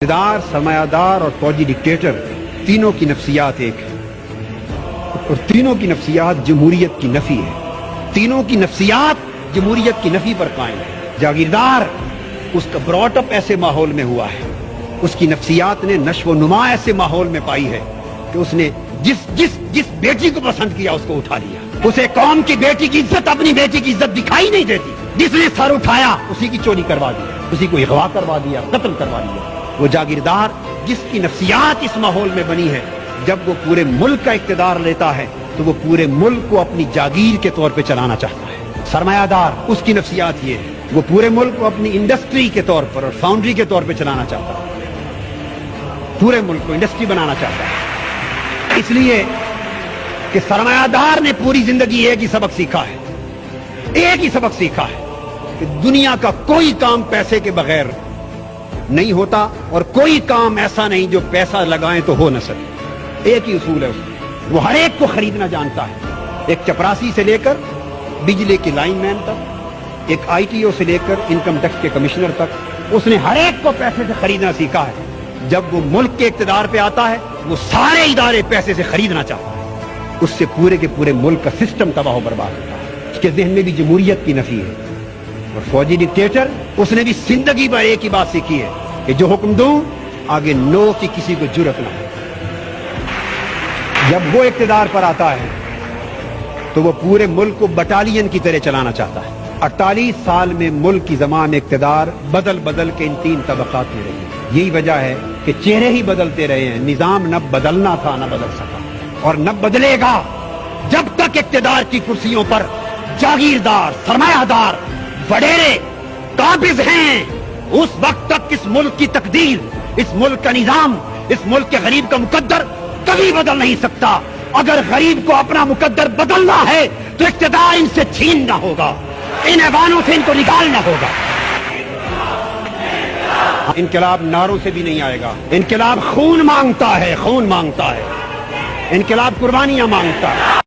इक़्तिदार, सरमायादार और फौजी डिक्टेटर तीनों की नफ्सियात एक है और तीनों की नफ्सियात जमहूरियत की नफी है। तीनों की नफ्सियात जमहूरियत की नफी पर कायम है। जागीरदार उसका ब्रॉटअप ऐसे माहौल में हुआ है, उसकी नफ्सियात ने नश्व नुमा ऐसे माहौल में पाई है कि उसने जिस बेटी को पसंद किया उसको उठा लिया। उसे कौम की बेटी की इज्जत, अपनी बेटी की इज्जत दिखाई नहीं देती। जिसने सर उठाया उसी की चोरी करवा दी, उसी को अगवा करवा दिया, कत्ल करवा दिया। वो जागीरदार जिसकी नफ्सियात इस माहौल में बनी है, जब वो पूरे मुल्क का इक़्तिदार लेता है तो वो पूरे मुल्क को अपनी जागीर के तौर पे चलाना चाहता है। सरमायादार उसकी नफ्सियात ये है, वो पूरे मुल्क को अपनी इंडस्ट्री के तौर पर और फाउंड्री के तौर पे चलाना चाहता है, पूरे मुल्क को इंडस्ट्री बनाना चाहता है। इसलिए कि सरमायादार ने पूरी जिंदगी एक ही सबक सीखा है, एक ही सबक सीखा है कि दुनिया का कोई काम पैसे के बगैर नहीं होता और कोई काम ऐसा नहीं जो पैसा लगाएं तो हो न सके। एक ही उसूल है उसका, वो हर एक को खरीदना जानता है। एक चपरासी से लेकर बिजली की लाइनमैन तक, एक आईटीओ से लेकर इनकम टैक्स के कमिश्नर तक, उसने हर एक को पैसे से खरीदना सीखा है। जब वो मुल्क के इक़्तिदार पे आता है, वो सारे इदारे पैसे से खरीदना चाहता है। उससे पूरे के पूरे मुल्क का सिस्टम तबाह बर्बाद होता है। उसके ज़हन में भी जमहूरियत की नफी है। और फौजी डिक्टेटर उसने भी जिंदगी भर एक ही बात सीखी है कि जो हुक्म दूं आगे नो की किसी को जुर्रत ना हो। जब वो इक़्तिदार पर आता है तो वो पूरे मुल्क को बटालियन की तरह चलाना चाहता है। 48 साल में मुल्क की ज़मान इक़्तिदार बदल बदल के इन 3 तबक़ात में रही है। यही वजह है कि चेहरे ही बदलते रहे हैं। निज़ाम न बदलना था न बदल सका और न बदलेगा जब तक इक़्तिदार की कुर्सियों पर जागीरदार, सरमायादार, वडेरे काबिज हैं। उस वक्त तक इस मुल्क की तकदीर, इस मुल्क का निजाम, इस मुल्क के गरीब का मुकद्दर कभी बदल नहीं सकता। अगर गरीब को अपना मुकद्दर बदलना है तो इक़्तिदार इनसे छीनना होगा, इन ऐवानों से इनको निकालना होगा। इनकलाब नारों से भी नहीं आएगा। इनकलाब खून मांगता है, खून मांगता है। इनकलाब कुर्बानियां मांगता है।